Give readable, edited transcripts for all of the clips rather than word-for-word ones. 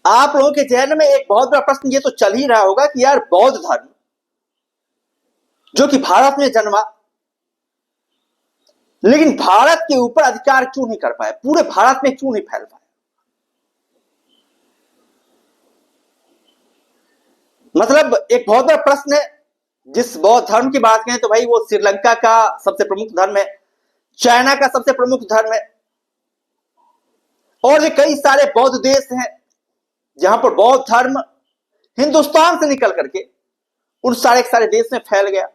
आप लोगों के जहन में एक बहुत बड़ा प्रश्न ये तो चल ही रहा होगा कि यार बौद्ध धर्म जो कि भारत में जन्मा, लेकिन भारत के ऊपर अधिकार क्यों नहीं कर पाए, पूरे भारत में क्यों नहीं फैल पाए। मतलब एक बहुत बड़ा प्रश्न है। जिस बौद्ध धर्म की बात करें तो भाई वो श्रीलंका का सबसे प्रमुख धर्म है, चाइना का सबसे प्रमुख धर्म है, और भी कई सारे बौद्ध देश हैं जहां पर बौद्ध धर्म हिंदुस्तान से निकल करके उन सारे के सारे देश में फैल गया।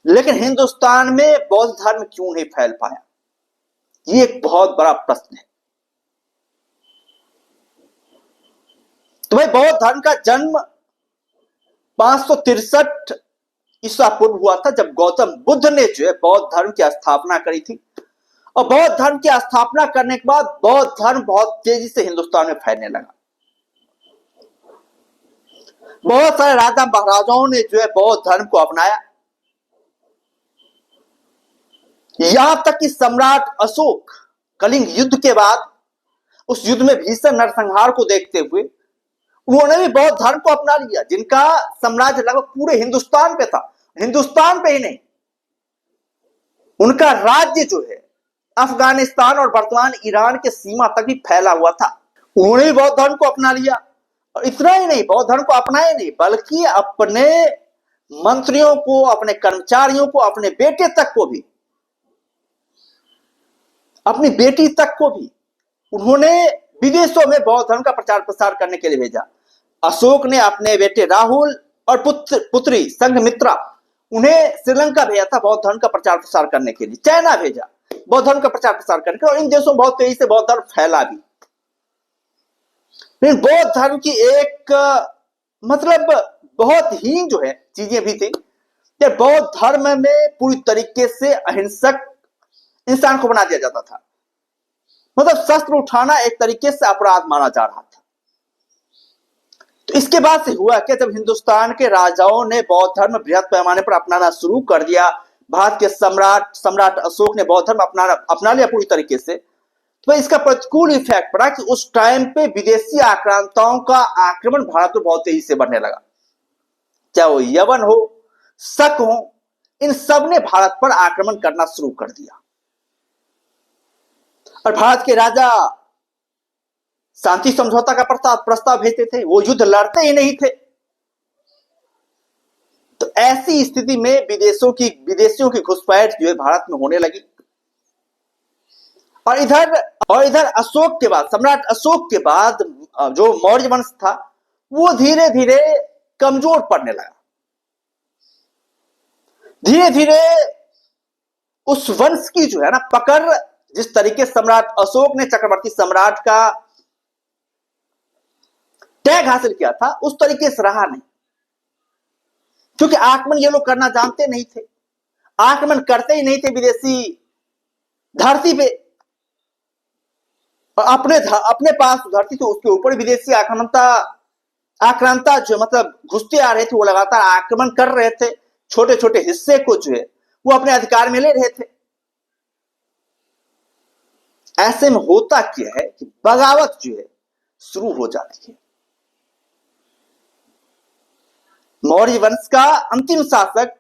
लेकिन हिंदुस्तान में बौद्ध धर्म क्यों नहीं फैल पाया, ये एक बहुत बड़ा प्रश्न है। तो भाई बौद्ध धर्म का जन्म 563 ईसा पूर्व हुआ था, जब गौतम बुद्ध ने जो है बौद्ध धर्म की स्थापना करी थी। और बौद्ध धर्म की स्थापना करने के बाद बौद्ध धर्म बहुत तेजी से हिंदुस्तान में फैलने लगा। बहुत सारे राजा महाराजाओं ने जो है बौद्ध धर्म को अपनाया, यहां तक कि सम्राट अशोक कलिंग युद्ध के बाद उस युद्ध में भीषण नरसंहार को देखते हुए उन्होंने भी बौद्ध धर्म को अपना लिया, जिनका साम्राज्य लगभग पूरे हिंदुस्तान पे था। हिंदुस्तान पे ही नहीं, उनका राज्य जो है अफगानिस्तान और वर्तमान ईरान के सीमा तक भी फैला हुआ था। उन्होंने भी बौद्ध धर्म को अपना लिया। और इतना ही नहीं, बौद्ध धर्म को अपनाए नहीं बल्कि अपने मंत्रियों को, अपने कर्मचारियों को, अपने बेटे तक को भी, अपनी बेटी तक को भी उन्होंने विदेशों में बौद्ध धर्म का प्रचार प्रसार करने के लिए भेजा। अशोक ने अपने बेटे राहुल और पुत्री संघमित्रा, उन्हें श्रीलंका भेजा था बौद्ध धर्म का प्रचार प्रसार करने के लिए। चाइना भेजा बौद्ध धर्म का प्रचार प्रसार करने के लिए, और इन देशों में बहुत तेजी से बौद्ध धर्म फैला भी। लेकिन बौद्ध धर्म की एक मतलब बहुत ही जो है चीजें भी थी कि बौद्ध धर्म में पूरी तरीके से अहिंसक इंसान को बना दिया जाता था। मतलब शस्त्र उठाना एक तरीके से अपराध माना जा रहा था। तो इसके बाद से हुआ कि जब हिंदुस्तान के राजाओं ने बौद्ध धर्म बृहद पैमाने पर अपनाना शुरू कर दिया, भारत के सम्राट अशोक ने बौद्ध धर्म अपना लिया पूरी तरीके से, तो इसका प्रतिकूल इफेक्ट पड़ा कि उस टाइम पे विदेशी आक्रांताओं का आक्रमण भारत पर बहुत तेजी से बढ़ने लगा। चाहे वो यवन हो, शक हो, इन सब ने भारत पर आक्रमण करना शुरू कर दिया। और भारत के राजा शांति समझौता का प्रस्ताव भेजते थे, वो युद्ध लड़ते ही नहीं थे। तो ऐसी स्थिति में विदेशियों की घुसपैठ जो है भारत में होने लगी। और इधर अशोक के बाद, सम्राट अशोक के बाद जो मौर्य वंश था वो धीरे धीरे कमजोर पड़ने लगा। धीरे धीरे उस वंश की जो है ना पकड़, जिस तरीके सम्राट अशोक ने चक्रवर्ती सम्राट का टैग हासिल किया था उस तरीके से रहा नहीं, क्योंकि आक्रमण ये लोग करना जानते नहीं थे, आक्रमण करते ही नहीं थे विदेशी धरती पे। और अपने पास धरती थी उसके ऊपर विदेशी आक्रांता जो मतलब घुसते आ रहे थे, वो लगातार आक्रमण कर रहे थे, छोटे छोटे हिस्से को जो है वो अपने अधिकार में ले रहे थे। ऐसे में होता क्या है कि बगावत जो है शुरू हो जाती है। मौर्य वंश का अंतिम शासक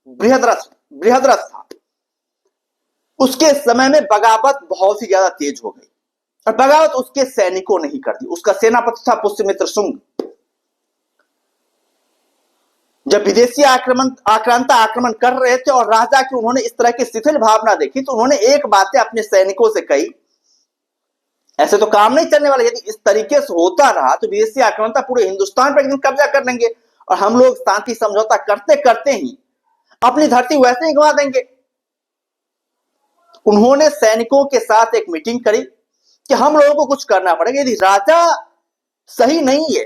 बृहद्रथ था, उसके समय में बगावत बहुत ही ज्यादा तेज हो गई। और बगावत उसके सैनिकों ने ही कर दी। उसका सेनापति था पुष्यमित्र शुंग। जब विदेशी आक्रांता आक्रमण कर रहे थे और राजा की उन्होंने इस तरह की शिथिल भावना देखी, तो उन्होंने एक बातें अपने सैनिकों से कही, ऐसे तो काम नहीं चलने वाला। यदि इस तरीके से होता रहा तो विदेशी आक्रांता पूरे हिंदुस्तान पर एक दिन कब्जा कर लेंगे और हम लोग शांति समझौता करते करते ही अपनी धरती वैसे ही गंवा देंगे। उन्होंने सैनिकों के साथ एक मीटिंग करी कि हम लोगों को कुछ करना पड़ेगा, यदि राजा सही नहीं है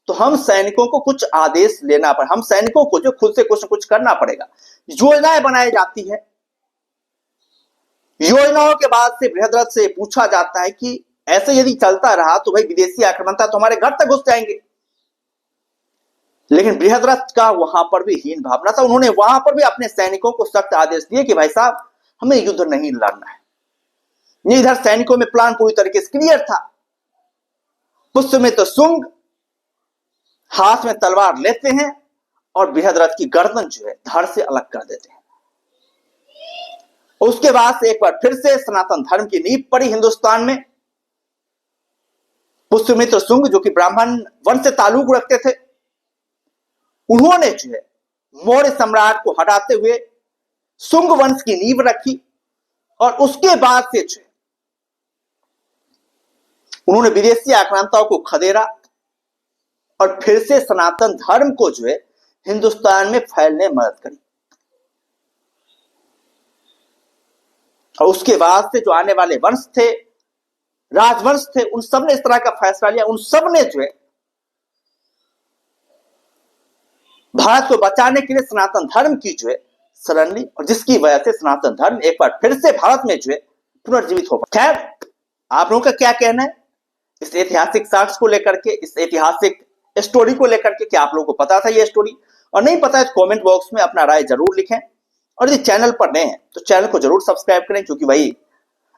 तो हम सैनिकों को कुछ आदेश लेना पड़ेगा, हम सैनिकों को जो खुद से कुछ न कुछ करना पड़ेगा। योजनाएं बनाई जाती है। योजनाओं के बाद से बृहद्रथ से पूछा जाता है कि ऐसे यदि चलता रहा तो भाई विदेशी आक्रमणता तो हमारे घर तक घुस जाएंगे। लेकिन बृहद्रथ का वहां पर भी हीन भावना था। उन्होंने वहां पर भी अपने सैनिकों को सख्त आदेश दिए कि भाई साहब हमें युद्ध नहीं लड़ना है। इधर सैनिकों में प्लान पूरी तरीके से क्लियर था। पुष्यमित्र शुंग हाथ में तलवार लेते हैं और बृहद्रथ की गर्दन जो है धड़ से अलग कर देते हैं। उसके बाद से एक बार फिर से सनातन धर्म की नींव पड़ी हिंदुस्तान में। पुष्यमित्र शुंग जो कि ब्राह्मण वंश से ताल्लुक रखते थे, उन्होंने जो है मौर्य सम्राट को हटाते हुए शुंग वंश की नींव रखी और उसके बाद से जो है उन्होंने विदेशी आक्रांताओं को खदेड़ा और फिर से सनातन धर्म को जो है हिंदुस्तान में फैलने में मदद करी। और उसके बाद से जो आने वाले वंश थे, राजवंश थे, उन सब ने इस तरह का फैसला लिया। उन सब ने जो है भारत को बचाने के लिए सनातन धर्म की जो है शरण ली और जिसकी वजह से सनातन धर्म एक बार फिर से भारत में जो है पुनर्जीवित हो पाया। खैर, आप लोगों का क्या कहना है इस ऐतिहासिक साक्ष्य को लेकर के, इस ऐतिहासिक स्टोरी को लेकर के? क्या आप लोगों को पता था ये स्टोरी? और नहीं पता है तो कमेंट बॉक्स में अपना राय जरूर लिखें। और यदि चैनल पर नए हैं तो चैनल को जरूर सब्सक्राइब करें, क्योंकि भाई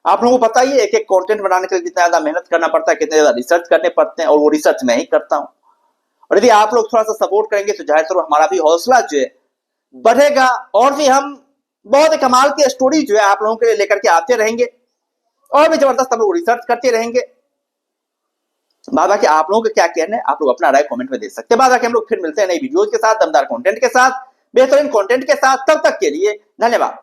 आप लोगों को पता ही है एक एक कंटेंट बनाने के लिए कितना ज्यादा मेहनत करना पड़ता है, कितने ज्यादा रिसर्च करने पड़ते हैं, और वो रिसर्च मैं ही करता हूं। और यदि आप लोग थोड़ा सा सपोर्ट करेंगे तो जाहिर तौर हमारा भी हौसला जो है बढ़ेगा और भी हम बहुत ही कमाल की स्टोरी जो है आप लोगों के लिए लेकर के आते रहेंगे और भी जबरदस्त हम लोग रिसर्च करते रहेंगे। बाबा कि आप लोगों का क्या कहना है, आप लोग अपना राय कमेंट में दे सकते हैं। बाबा कि हम लोग फिर मिलते हैं नई वीडियोज के साथ, दमदार कंटेंट के साथ, बेहतरीन कंटेंट के साथ। तब तक के लिए धन्यवाद।